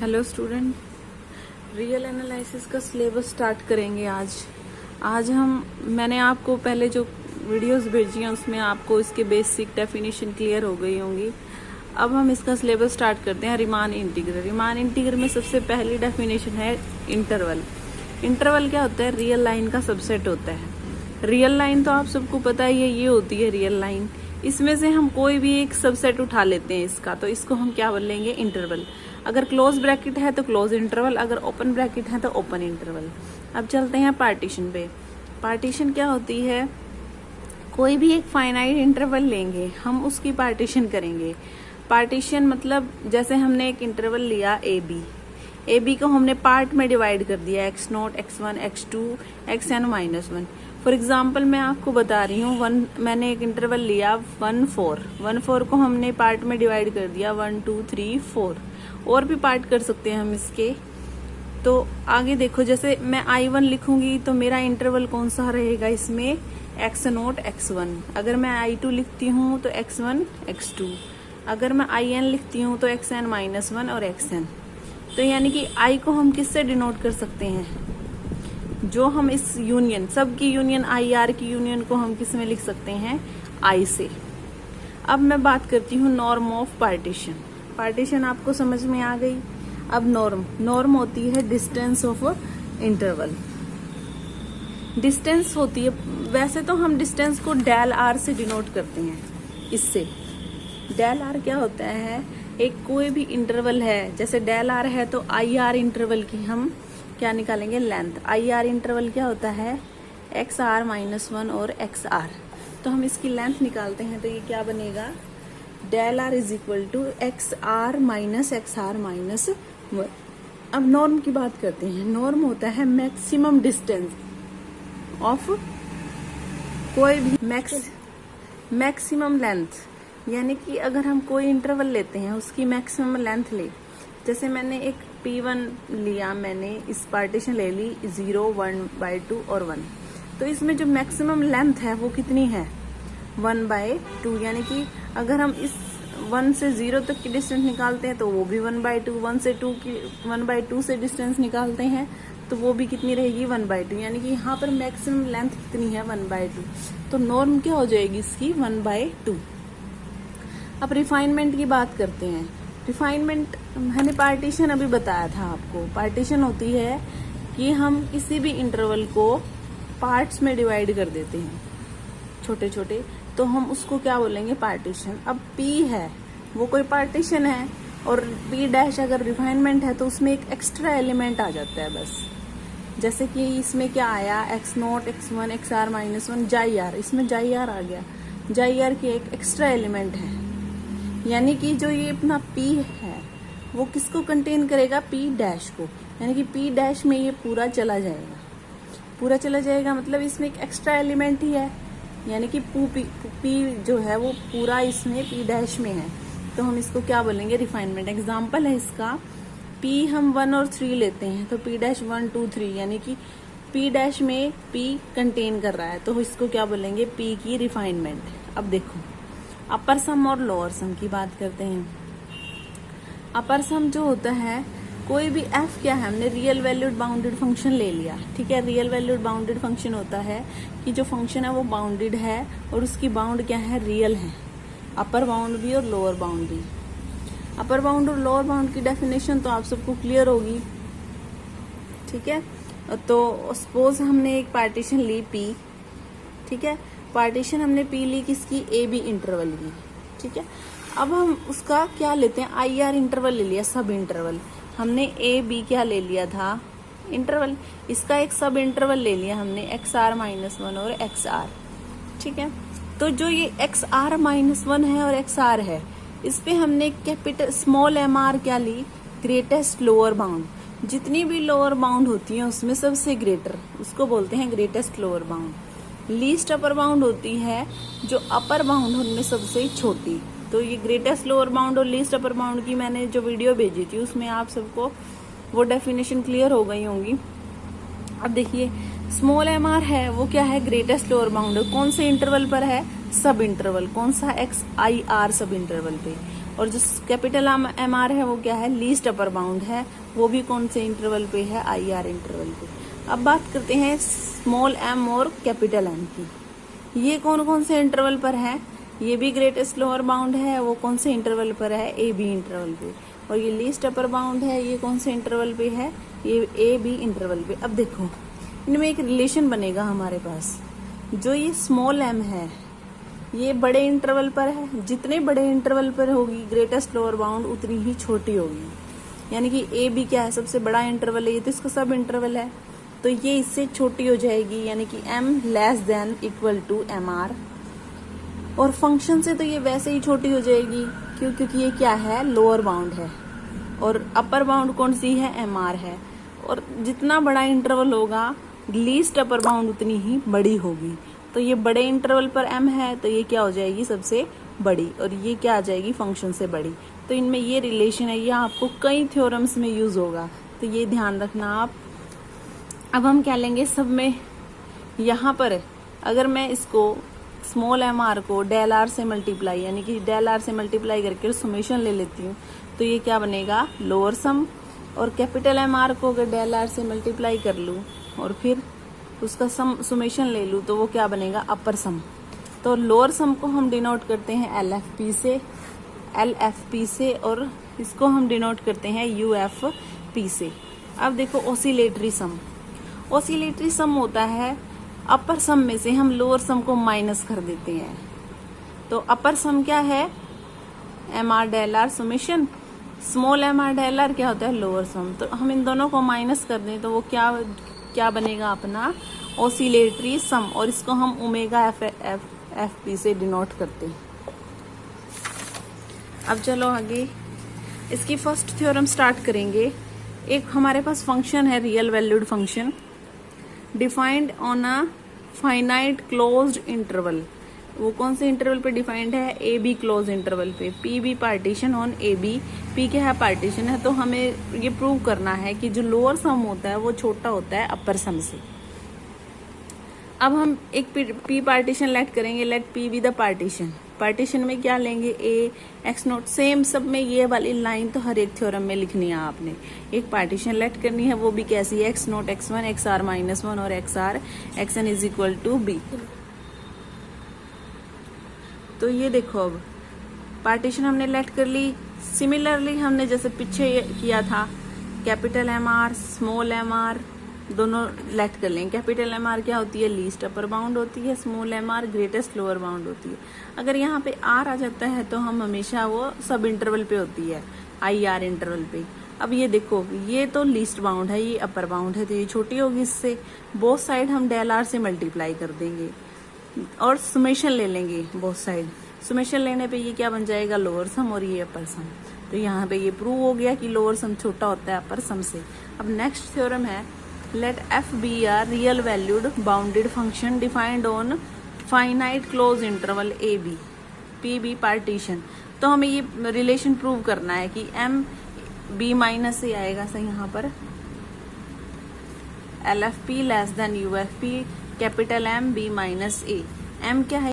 Hello student, real analysis का syllabus start करेंगे आज मैंने आपको पहले जो वीडियोस भेजी हैं उसमें आपको इसके बेसिक डेफिनेशन क्लियर हो गई होंगी। अब हम इसका सिलेबस स्टार्ट करते हैं। रिमान इंटीग्रल में सबसे पहली डेफिनेशन है इंटरवल। इंटरवल क्या होता है? रियल लाइन का सबसेट होता है। रियल लाइन तो आप सबको पता ही है, ये होती है रियल लाइन। इसमें से हम कोई भी एक सबसेट उठा लेते हैं इसका, तो इसको हम क्या बोलेंगे? इंटरवल। अगर क्लोज ब्रैकेट है तो क्लोज इंटरवल, अगर ओपन ब्रैकेट है तो ओपन इंटरवल। अब चलते हैं पार्टीशन पे। पार्टीशन क्या होती है? कोई भी एक फाइनाइट इंटरवल लेंगे, हम उसकी पार्टीशन करेंगे। पार्टीशन मतलब जैसे हमने एक इंटरवल लिया ए बी को हमने पार्ट में डिवाइड कर दिया, x0, x1, x2, xn -1। For example मैं आपको बता रही हूँ, मैंने एक इंटरवल लिया 1 4 को हमने पार्ट में डिवाइड कर दिया 1 2 3 4। और भी पार्ट कर सकते हैं हम इसके। तो आगे देखो, जैसे मैं I1 लिखूंगी तो मेरा इंटरवल कौन सा रहेगा इसमें? x0 x1। अगर मैं I2 लिखती हूँ तो x1 x2। अगर मैं In लिखती हूँ तो xn -1 और xn। तो यानी कि I को हम किससे डिनोट कर सकते हैं? जो हम इस यूनियन, सबकी यूनियन IR की यूनियन को हम किस में लिख सकते हैं? I से। अब मैं बात करती हूँ नॉर्म ऑफ पार्टीशन। पार्टीशन आपको समझ में आ गई। अब नॉर्म होती है डिस्टेंस ऑफ इंटरवल। डिस्टेंस होती है, वैसे तो हम डिस्टेंस को डेल आर से डिनोट करते हैं। इससे डेल आर क्या होता है? एक कोई भी इंटरवल है, जैसे डेल आर है तो IR इंटरवल की हम क्या निकालेंगे? लेंथ। IR इंटरवल क्या होता है? XR -1 और XR। तो हम इसकी लेंथ निकालते हैं तो ये क्या बनेगा? Del R is equal to XR - XR -1। अब नॉर्म की बात करते हैं। नॉर्म होता है मैक्सिमम डिस्टेंस ऑफ कोई भी मैक्सिमम लेंथ। यानी कि अगर हम कोई इंटरवल लेते हैं उसकी मैक्सिमम लेंथ ले, जैसे मैंने एक P1 लिया, मैंने इस पार्टीशन ले ली 0 1/2 और 1। तो इसमें जो मैक्सिमम लेंथ है वो कितनी है? 1/2। यानी कि अगर हम इस 1 से 0 तक की डिस्टेंस निकालते हैं तो वो भी 1/2। 1 से 2 की 1/2 से डिस्टेंस निकालते हैं तो वो भी कितनी रहेगी? 1/2। यानी कि यहाँ पर मैक्सिमम लेंथ कितनी है? 1/2। तो नॉर्म क्या हो जाएगी इसकी? 1/2। अब रिफाइनमेंट की बात करते हैं। रिफाइनमेंट मैंने पार्टीशन अभी बताया था आपको। पार्टीशन होती है कि हम किसी भी इंटरवल को पार्ट्स में डिवाइड कर देते हैं, छोटे छोटे, तो हम उसको क्या बोलेंगे? पार्टीशन। अब P है वो कोई पार्टीशन है, और P' अगर रिफाइनमेंट है तो उसमें एक एक्स्ट्रा एलिमेंट आ जाता है बस। जैसे कि इसमें क्या आया? x0 x1 XR -1 JR। इसमें JR आ गया। JR की एक एक्स्ट्रा एलिमेंट है। यानी कि जो ये अपना P है वो किसको कंटेन करेगा? P' को। यानी कि P' में ये पूरा चला जाएगा। पूरा चला जाएगा मतलब इसमें एक एक्स्ट्रा एलिमेंट ही है। यानी कि P जो है वो पूरा इसमें P' में है। तो हम इसको क्या बोलेंगे? रिफाइनमेंट। एग्जाम्पल है इसका, P हम 1 और 3 लेते हैं तो P' 1 2 3, यानी कि P' में P कंटेन कर रहा है, तो इसको क्या बोलेंगे? P की रिफाइनमेंट। अब देखो, अपर सम और लोअर सम की बात करते हैं। अपर सम जो होता है, कोई भी f क्या है? हमने रियल वैल्यूड बाउंडेड फंक्शन ले लिया, ठीक है। रियल वैल्यूड बाउंडेड फंक्शन होता है कि जो फंक्शन है वो बाउंडेड है और उसकी बाउंड क्या है? रियल है। अपर बाउंड भी और लोअर बाउंड भी। अपर बाउंड और लोअर बाउंड की डेफिनेशन तो आप सबको क्लियर होगी, ठीक है। तो सपोज हमने एक पार्टीशन ली P, ठीक है। पार्टीशन हमने P ली किसकी? AB इंटरवल की, ठीक है। अब हम उसका क्या लेते हैं? IR इंटरवल ले लिया, सब इंटरवल। हमने AB क्या ले लिया था? इंटरवल। इसका एक सब इंटरवल ले लिया हमने XR -1 और XR, ठीक है। तो जो ये XR -1 है और XR है, इस पे हमने कैपिटल स्मॉल mr क्या ली? Greatest lower bound. जितनी भी लोअर बाउंड होती है उसमें सबसे ग्रेटर, उसको बोलते हैं ग्रेटेस्ट लोअर बाउंड। लीस्ट अपर बाउंड होती है जो अपर बाउंड उनमें सबसे छोटी। तो ये ग्रेटेस्ट लोअर बाउंड और लीस्ट अपर बाउंड की मैंने जो वीडियो भेजी थी उसमें आप सबको वो डेफिनेशन क्लियर हो गई होंगी। अब देखिए, स्मॉल mr है वो क्या है? Greatest lower bound. कौन से इंटरवल पर है? सब इंटरवल। कौन सा? XIR सब इंटरवल पे। और जो कैपिटल एम आर है वो क्या है, लीस्ट अपर बाउंड है, वो भी कौन से इंटरवल पे है, आई आर इंटरवल पे। अब बात करते हैं स्मॉल एम और कैपिटल एम की। ये कौन कौन से इंटरवल पर है, ये भी ग्रेटेस्ट लोअर बाउंड है, वो कौन से इंटरवल पर है, ए बी इंटरवल पे। और ये लीस्ट अपर बाउंड है, ये कौन से इंटरवल पे है, ये ए बी इंटरवल पे। अब देखो इनमें एक रिलेशन बनेगा हमारे पास, जो ये स्मॉल एम है ये बड़े इंटरवल पर है, जितने बड़े इंटरवल पर होगी ग्रेटेस्ट लोअर बाउंड उतनी ही छोटी होगी। यानी कि ए बी क्या है, सबसे बड़ा इंटरवल है, ये तो इसका सब इंटरवल है, तो ये इससे छोटी हो जाएगी, यानी कि m less than equal to M R. और फंक्शन से तो ये वैसे ही छोटी हो जाएगी, क्योंकि ये क्या है, लोअर बाउंड है, और अपर बाउंड कौन सी है, एम आर है। और जितना बड़ा इंटरवल होगा लीस्ट अपर बाउंड उतनी ही बड़ी होगी। तो ये बड़े इंटरवल पर m है, तो ये क्या हो जाएगी, सबसे बड़ी, और ये क्या आ जाएगी, फंक्शन से बड़ी। तो इनमें ये रिलेशन है, ये आपको कई थ्योरम्स में यूज होगा, तो ये ध्यान रखना आप। अब हम क्या लेंगे सब में, यहाँ पर अगर मैं इसको स्मॉल एम आर को डेल आर से मल्टीप्लाई, यानी कि डेल आर से मल्टीप्लाई करके सुमेशन ले लेती हूँ, तो ये क्या बनेगा, लोअर सम। और कैपिटल एम आर को अगर डेल आर से मल्टीप्लाई कर लूँ और फिर उसका सम सुमेशन ले लूँ, तो वो क्या बनेगा, अपर सम। तो लोअर सम को हम डिनोट करते हैं एल एफ पी से, और इसको हम डिनोट करते हैं यू एफ पी से। अब देखो ऑसिलेटरी सम होता है अपर सम में से हम लोअर सम को माइनस कर देते हैं। तो अपर सम क्या है, M R del R summation, small M R del R क्या होता है, लोअर सम। तो हम इन दोनों को माइनस कर दें तो वो क्या बनेगा, अपना ऑसिलेटरी सम, और इसको हम ओमेगा एफ पी से डिनोट करते हैं। अब चलो आगे इसकी फर्स्ट थ्योरम स्टार्ट करेंगे। एक हमारे पास फंक्शन है, real valued function, defined on a finite closed interval. वो कौन से इंटरवल पे डिफाइंड है, ए बी क्लोज इंटरवल पे। P be partition on A B, P क्या है, पार्टीशन है। तो हमें ये प्रूव करना है कि जो लोअर सम होता है वो छोटा होता है अपर सम से। अब हम एक पी पार्टीशन लेट करेंगे, let P be the partition में क्या लेंगे, ए एक्स नोट। सेम सब में ये वाली लाइन तो हर एक थ्योरम में लिखनी है आपने। एक पार्टीशन लेट करनी है, वो भी कैसी है, X naught X one, X R minus one, और X R X N is equal to B. तो ये देखो अब पार्टीशन हमने लेट कर ली। सिमिलरली हमने जैसे पीछे किया था, capital M R small M R दोनों लेट कर लेंगे। कैपिटल एम आर क्या होती है, लीस्ट अपर बाउंड होती है, small M R greatest lower bound होती है। अगर यहाँ पे आर आ जाता है तो हम हमेशा वो सब इंटरवल पे होती है, आई आर इंटरवल पे। अब ये देखो ये तो लीस्ट बाउंड है, ये अपर बाउंड है, तो ये छोटी होगी इससे। बोथ साइड हम डेल आर से मल्टीप्लाई कर देंगे और सुमेशन ले लेंगे बोथ साइड। सुमेशन लेने पे ये क्या बन जाएगा, लोअर सम, और ये अपर सम। तो यहाँ पे ये प्रूव हो गया कि लोअर सम छोटा होता है अपर सम से। अब नेक्स्ट थ्योरम है, let F be R real valued bounded function defined on finite close interval A B, P be partition. तो हमें ये रिलेशन प्रूव करना है कि एम बी माइनस से आएगा सही यहाँ पर, L F P less than U F P, capital M B minus A. M क्या है,